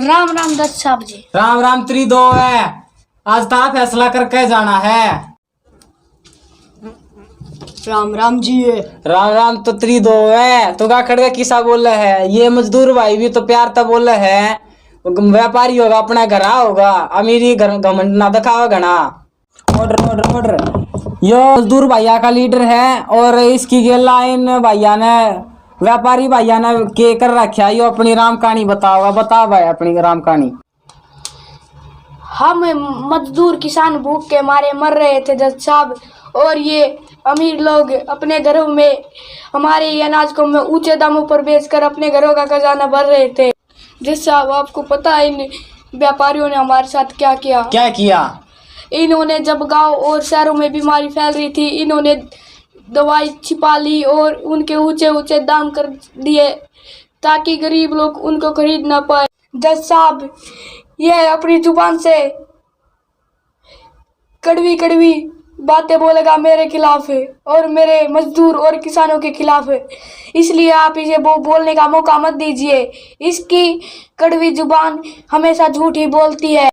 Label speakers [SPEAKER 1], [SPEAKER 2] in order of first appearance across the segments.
[SPEAKER 1] राम राम दत्त साहब जी।
[SPEAKER 2] राम राम त्री दो है। आज ता फैसला करके जाना है।
[SPEAKER 3] राम राम जी।
[SPEAKER 2] राम राम तो त्री दो है। तो का खड़े किसा बोले है। ये मजदूर भाई भी तो प्यार तो बोले है। व्यापारी होगा अपना घरा होगा। अमीरी घर घमंड ना दिखावा घना। Order order order. यो मजदूर भैया का लीडर है और इसकी ये लाइन भैया ने व्यापारी भैया ने के कर रखा। यो अपनी राम कहानी बताओगा। बता भाई अपनी राम कहानी।
[SPEAKER 1] हम मजदूर किसान भूख के मारे मर रहे थे दत्त साहब, और ये अमीर लोग अपने घरों में हमारे ये अनाज को ऊंचे दामों पर बेचकर अपने घरों का खजाना भर रहे थे। दत्त साहब आपको पता है इन व्यापारियों ने हमारे साथ क्या किया?
[SPEAKER 2] क्या किया?
[SPEAKER 1] इन्होंने जब गांव और शहरों में बीमारी फैल रही थी, इन्होंने दवाई छिपा ली और उनके ऊंचे ऊंचे दाम कर दिए ताकि गरीब लोग उनको खरीद ना पाए। दत्त साहब यह अपनी जुबान से कड़वी कड़वी बातें बोलेगा मेरे खिलाफ और मेरे मजदूर और किसानों के खिलाफ। इसलिए आप इसे बोलने का मौका मत दीजिए। इसकी कड़वी जुबान हमेशा झूठ ही बोलती है।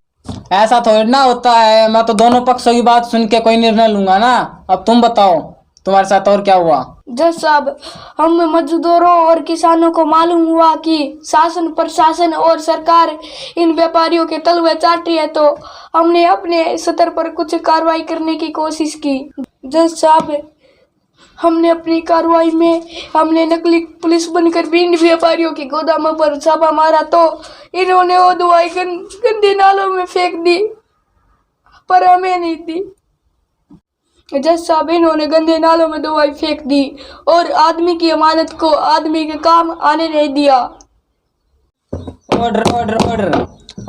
[SPEAKER 2] ऐसा थोड़ी ना होता है। मैं तो दोनों पक्षों की बात सुन के कोई निर्णय लूंगा ना। अब तुम बताओ तुम्हारे साथ और क्या हुआ?
[SPEAKER 1] जज साहब हम मजदूरों और किसानों को मालूम हुआ कि शासन प्रशासन और सरकार इन व्यापारियों के तलवे चाट रही है, तो हमने अपने स्तर पर कुछ कार्रवाई करने की कोशिश की। जज साहब हमने अपनी कार्रवाई में हमने नकली पुलिस बनकर भी इन व्यापारियों के गोदामों पर छापा मारा, तो इन्होंने वो दवाई गंदे नालों में फेंक दी, पर हमें नहीं दी। जज साहब इन्होंने गंदे नालों में दवाई फेंक दी और आदमी की अमानत को आदमी के काम आने नहीं दिया।
[SPEAKER 2] Order order order.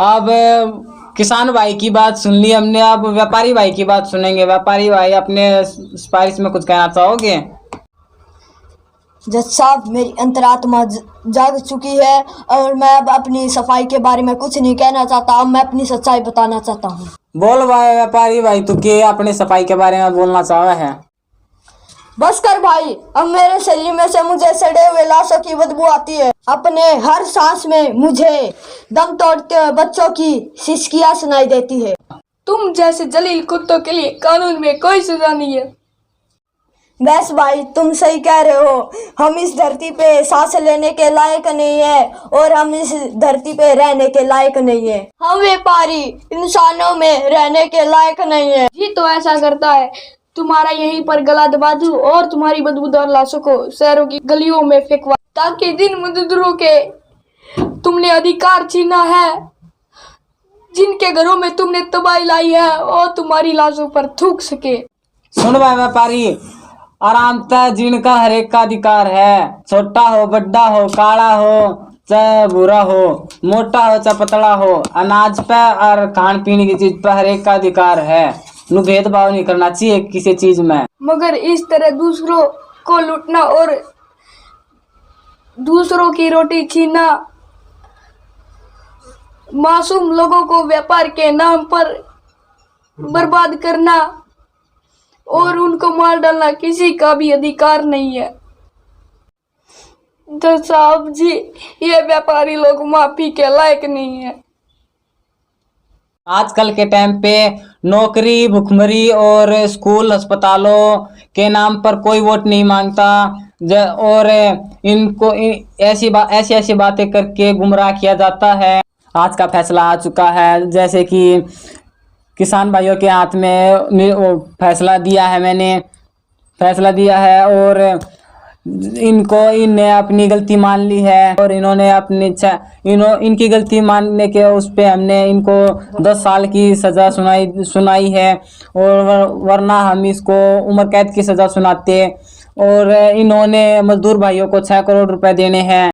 [SPEAKER 2] अब किसान भाई की बात सुन ली हमने। अब व्यापारी भाई की बात सुनेंगे। व्यापारी भाई अपने सिफारिश में कुछ कहना चाहोगे?
[SPEAKER 3] जज साहब मेरी अंतरात्मा जाग चुकी है और मैं अब अपनी सफाई के बारे में कुछ नहीं कहना चाहता। अब मैं अपनी सच्चाई बताना चाहता हूँ।
[SPEAKER 2] बोल भाई व्यापारी भाई तू के अपने सफाई के बारे में बोलना चाहा है?
[SPEAKER 3] बस कर भाई, अब मेरे शरीर में से मुझे सड़े हुए लाशों की बदबू आती है। अपने हर सांस में मुझे दम तोड़ते हुए बच्चों की सिसकियां सुनाई देती है।
[SPEAKER 1] तुम जैसे जलील कुत्तों के लिए कानून में कोई सजा नहीं है।
[SPEAKER 3] बस भाई तुम सही कह रहे हो। हम इस धरती पे सांस लेने के लायक नहीं है और हम इस धरती पे रहने के लायक नहीं है। हम व्यापारी इंसानों में रहने के लायक नहीं है।
[SPEAKER 1] जी तो ऐसा करता है तुम्हारा यहीं पर गला दबा दूं और तुम्हारी बदबूदार लाशों को शहरों की गलियों में फेंकवा, ताकि जिन मजदूरों के तुमने अधिकार छीना है, जिनके घरों में तुमने तबाही लाई है, और तुम्हारी लाशों पर थूक सके।
[SPEAKER 2] सुन भाई व्यापारी, आराम से जिनका हर एक का अधिकार है। छोटा हो बड़ा हो, काला हो चाहे बुरा हो, मोटा हो चाहे पतला हो, अनाज पे और खान पीने की चीज पे हर एक का अधिकार है। नु भेदभाव नहीं करना चाहिए किसी चीज में।
[SPEAKER 1] मगर इस तरह दूसरों को लूटना और दूसरों की रोटी छीनना, मासूम लोगों को व्यापार के नाम पर बर्बाद करना और उनको मार डालना किसी का भी अधिकार नहीं है। तो साहब जी ये व्यापारी लोग माफी के लायक नहीं है।
[SPEAKER 2] आजकल के टाइम पे नौकरी भुखमरी और स्कूल अस्पतालों के नाम पर कोई वोट नहीं मांगता और इनको ऐसी बातें करके गुमराह किया जाता है। आज का फैसला आ चुका है, जैसे कि किसान भाइयों के हाथ में फैसला दिया है। मैंने फैसला दिया है और इनने अपनी गलती मान ली है और इन्होंने इनकी गलती मानने के उस पे हमने इनको 10 साल की सज़ा सुनाई है, और वरना हम इसको उम्र कैद की सज़ा सुनाते। और इन्होंने मजदूर भाइयों को 6 करोड़ रुपए देने हैं।